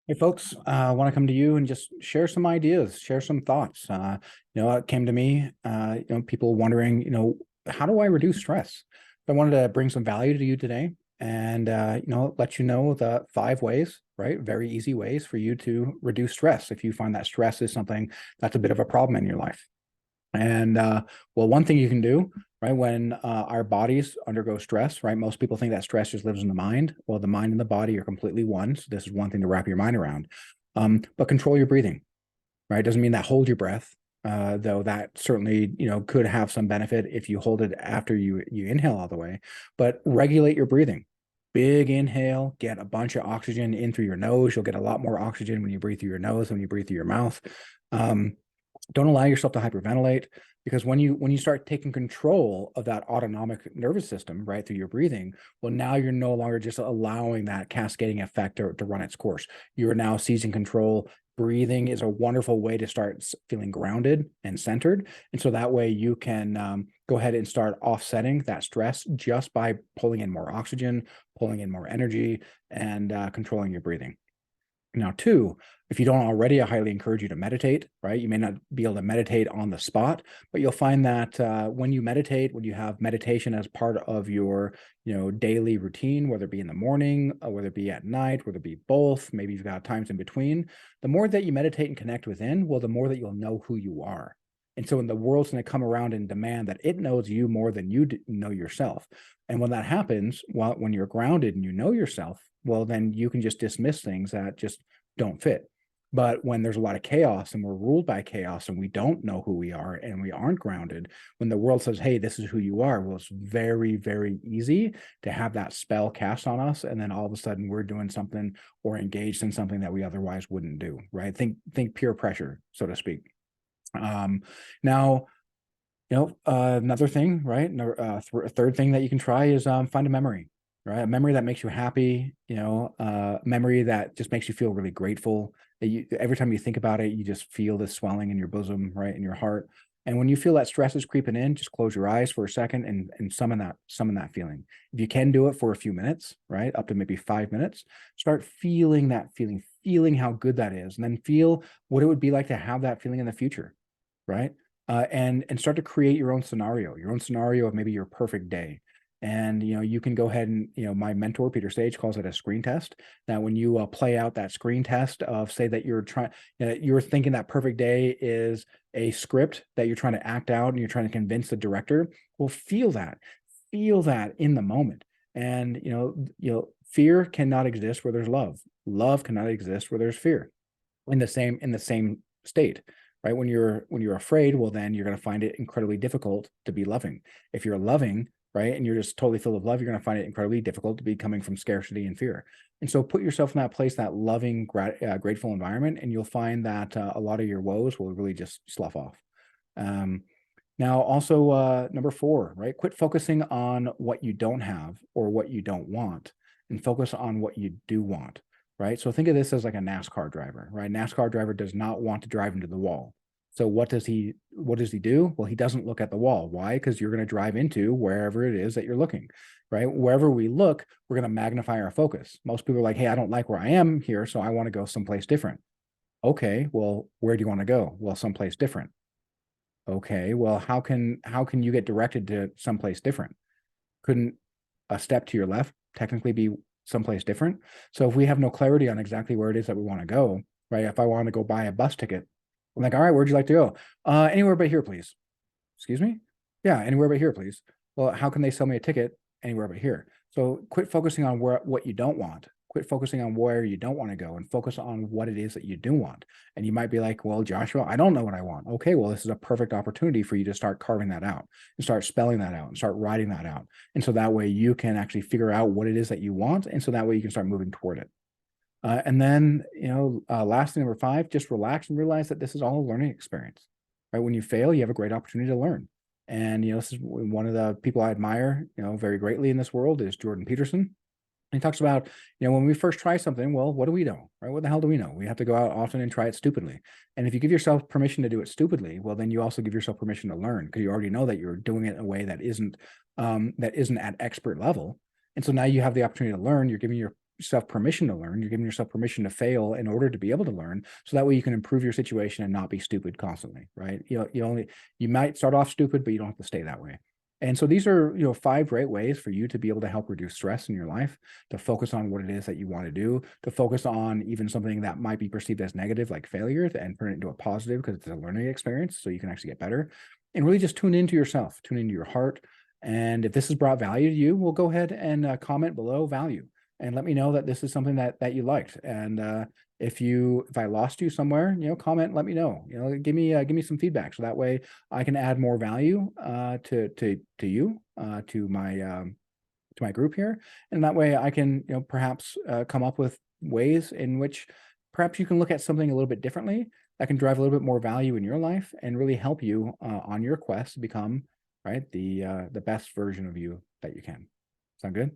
Hey folks, I want to come to you and just share some ideas, share some thoughts. It came to me, people wondering, how do I reduce stress? I wanted to bring some value to you today and, let you know the 5 ways, right? Very easy ways for you to reduce stress if you find that stress is something that's a bit of a problem in your life. And well, one thing you can do, right, when our bodies undergo stress, right? Most people think that stress just lives in the mind. Well, the mind and the body are completely one. So this is one thing to wrap your mind around. But control your breathing, right? Doesn't mean that hold your breath, though that certainly could have some benefit if you hold it after you inhale all the way. But regulate your breathing. Big inhale, get a bunch of oxygen in through your nose. You'll get a lot more oxygen when you breathe through your nose than when you breathe through your mouth. Um, don't allow yourself to hyperventilate, because when you start taking control of that autonomic nervous system right through your breathing, well, now you're no longer just allowing that cascading effect to run its course. You are now seizing control. Breathing is a wonderful way to start feeling grounded and centered, and so that way you can go ahead and start offsetting that stress just by pulling in more oxygen, pulling in more energy, and controlling your breathing. Now, two, if you don't already, I highly encourage you to meditate, right? You may not be able to meditate on the spot, but you'll find that when you meditate, when you have meditation as part of your, daily routine, whether it be in the morning, or whether it be at night, whether it be both, maybe you've got times in between, the more that you meditate and connect within, well, the more that you'll know who you are. And so when the world's going to come around and demand that it knows you more than you know yourself. And when that happens, well, when you're grounded and you know yourself, well, then you can just dismiss things that just don't fit. But when there's a lot of chaos and we're ruled by chaos and we don't know who we are and we aren't grounded, when the world says, hey, this is who you are, well, it's very, very easy to have that spell cast on us. And then all of a sudden we're doing something or engaged in something that we otherwise wouldn't do, right? Think peer pressure, so to speak. Now, another thing, right? A third thing that you can try is find a memory, right? A memory that makes you happy, memory that just makes you feel really grateful. That every time you think about it, you just feel this swelling in your bosom, right, in your heart. And when you feel that stress is creeping in, just close your eyes for a second and summon that feeling. If you can do it for a few minutes, right, up to maybe 5 minutes, start feeling that feeling, feeling how good that is, and then feel what it would be like to have that feeling in the future, right? And start to create your own scenario of maybe your perfect day. And you can go ahead and my mentor Peter Sage calls it a screen test. Now, when you play out that screen test of, say that you're thinking that perfect day is a script that you're trying to act out and you're trying to convince the director, well, feel that in the moment. And fear cannot exist where there's love cannot exist where there's fear in the same state, right? When you're afraid, well, then you're going to find it incredibly difficult to be loving. If you're loving, right, and you're just totally full of love, you're going to find it incredibly difficult to be coming from scarcity and fear. And so put yourself in that place, that loving, grateful environment, and you'll find that a lot of your woes will really just slough off. Now, also, number 4, right? Quit focusing on what you don't have or what you don't want, and focus on what you do want, right? So think of this as like a NASCAR driver, right? NASCAR driver does not want to drive into the wall. So what does he do? Well, he doesn't look at the wall. Why? Because you're going to drive into wherever it is that you're looking, right? Wherever we look, we're going to magnify our focus. Most people are like, hey, I don't like where I am here, so I want to go someplace different. Okay, well, where do you want to go? Well, someplace different. Okay, well, how can you get directed to someplace different? Couldn't a step to your left technically be someplace different? So if we have no clarity on exactly where it is that we want to go, right? If I want to go buy a bus ticket, I'm like, all right, where'd you like to go? Anywhere but here, please. Excuse me? Yeah, anywhere but here, please. Well, how can they sell me a ticket anywhere but here? So quit focusing on what you don't want. Quit focusing on where you don't want to go and focus on what it is that you do want. And you might be like, well, Joshua, I don't know what I want. Okay, well, this is a perfect opportunity for you to start carving that out and start spelling that out and start writing that out. And so that way you can actually figure out what it is that you want. And so that way you can start moving toward it. And then, lastly, number 5, just relax and realize that this is all a learning experience, right? When you fail, you have a great opportunity to learn. And, this is one of the people I admire, very greatly in this world is Jordan Peterson. He talks about, when we first try something, well, what do we know, right? What the hell do we know? We have to go out often and try it stupidly. And if you give yourself permission to do it stupidly, well, then you also give yourself permission to learn, because you already know that you're doing it in a way that isn't at expert level. And so now you have the opportunity to learn. You're giving yourself permission to learn. You're giving yourself permission to fail in order to be able to learn. So that way you can improve your situation and not be stupid constantly, right? You might start off stupid, but you don't have to stay that way. And so these are, 5 great ways for you to be able to help reduce stress in your life, to focus on what it is that you want to do, to focus on even something that might be perceived as negative, like failure, and turn it into a positive because it's a learning experience. So you can actually get better, and really just tune into yourself, tune into your heart. And if this has brought value to you, well, go ahead and comment below value and let me know that this is something that you liked. And if I lost you somewhere, comment, let me know, give me some feedback. So that way I can add more value to you, to my group here. And that way I can, perhaps come up with ways in which perhaps you can look at something a little bit differently that can drive a little bit more value in your life and really help you on your quest to become, right, the best version of you that you can. Sound good?